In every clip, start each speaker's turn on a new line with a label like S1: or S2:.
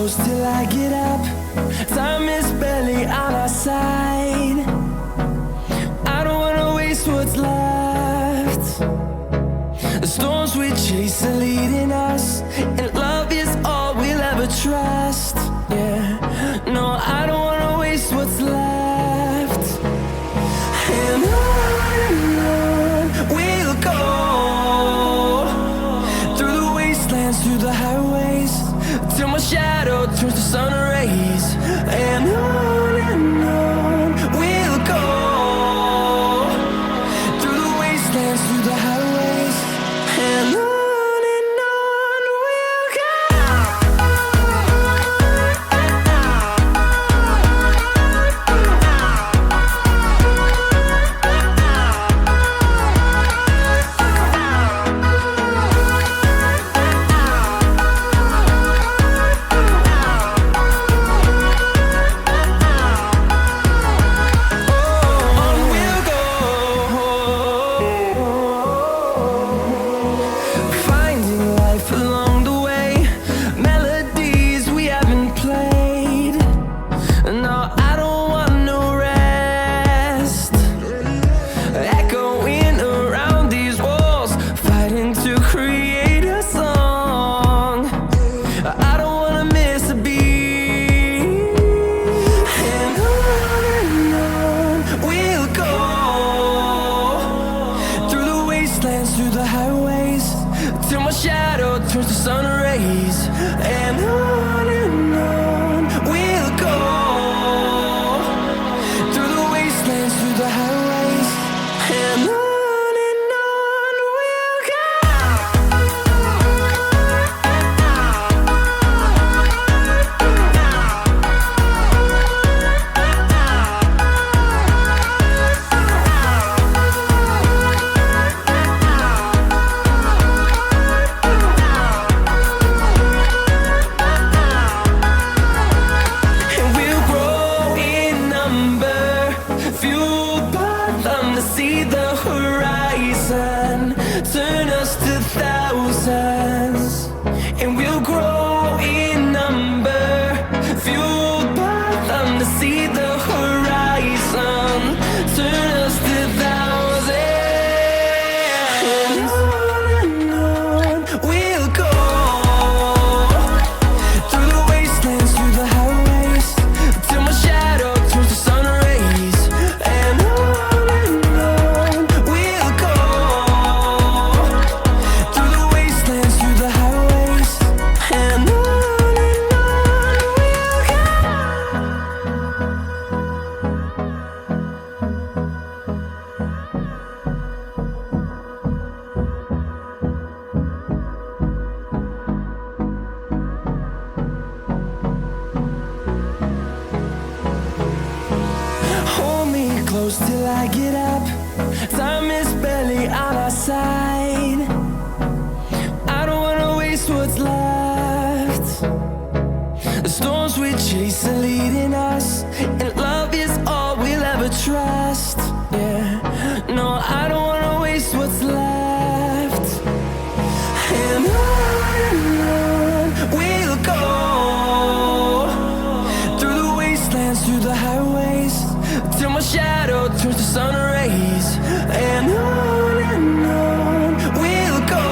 S1: close till I get up. Time is barely on our side. I don't wanna waste what's left. The storms we chase are leading us, and love is all we'll ever trust. Yeah, no, I don't wanna waste what's left. And on we'll go, through the wastelands, through the highways, till my shadow turns to sun rays. And on we'll go, through the wastelands, through the highways, and on. Till I get up, time is barely on our side. I don't wanna waste what's left. The storms we chase are leading us, and love is all we'll ever trust. Yeah, no, I don't wanna waste what's left. And on we'll go, through the wastelands, through the highways, till my shadow turns to sun rays. And on we'll go,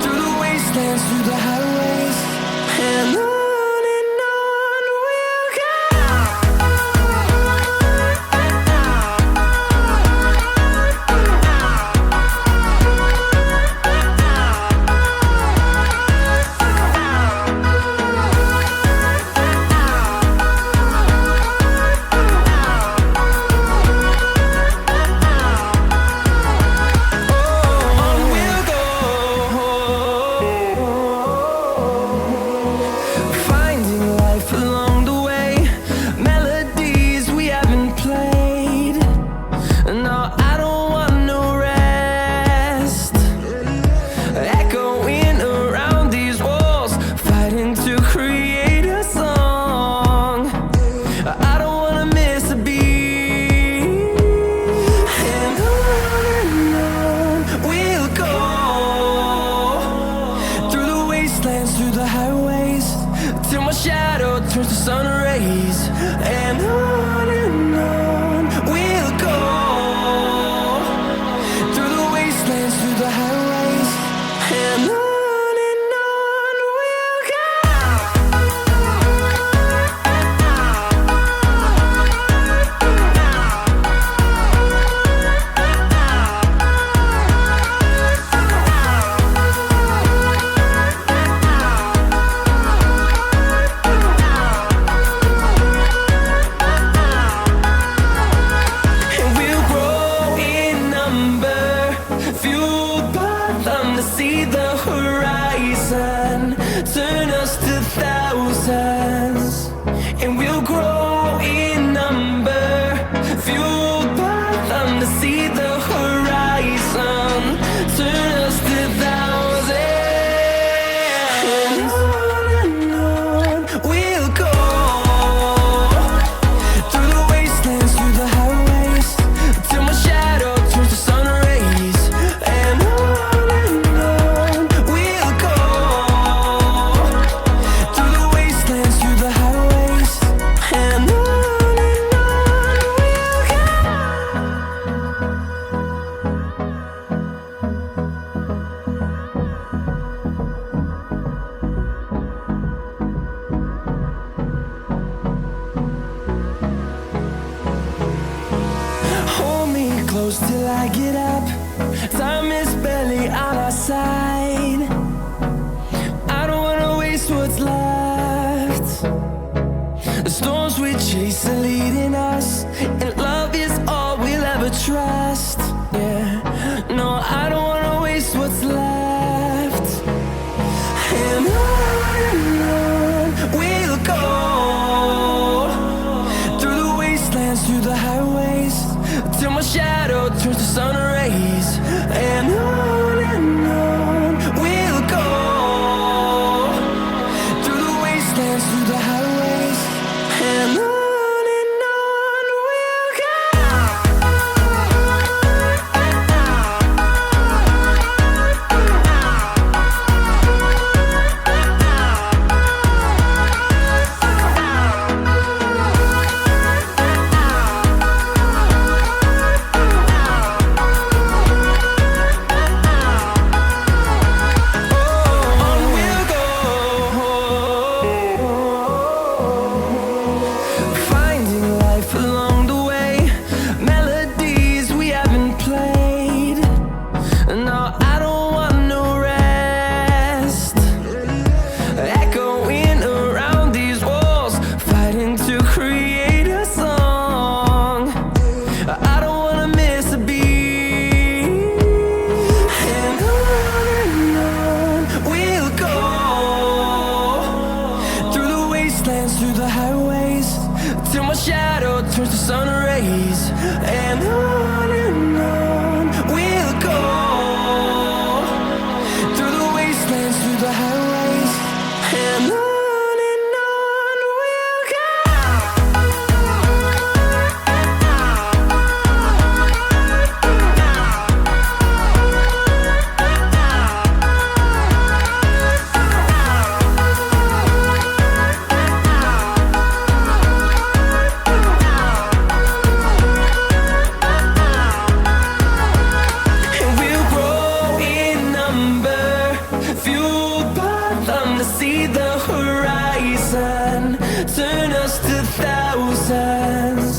S1: through the wastelands, through the highways, and on. turns to sun rays, and on we'll go, through the wastelands, through the highways, and on we'll go. See the horizon, turn us to thousands, and we'll grow in number, fueled by them to see the horizon, turn us to thousands, and on we'll go, through the wastelands, through the highways, till my shadow turns to sun rays, and close till I get up. Time is barely on our side. I don't wanna waste what's left. The storms we chase are leading us, and love is all we'll ever trust. Yeah, no, I don't wanna waste what's left. And on we'll go, through the wastelands, through the highways, till my shadow turns to sun rays, and on we'll go, through the wastelands, through the highways, and on we'll go. Through the highways, till my shadow turns to sun rays, and on we'll go, through the wastelands, through the highways, and on we'll go. See the horizon, turn us to thousands.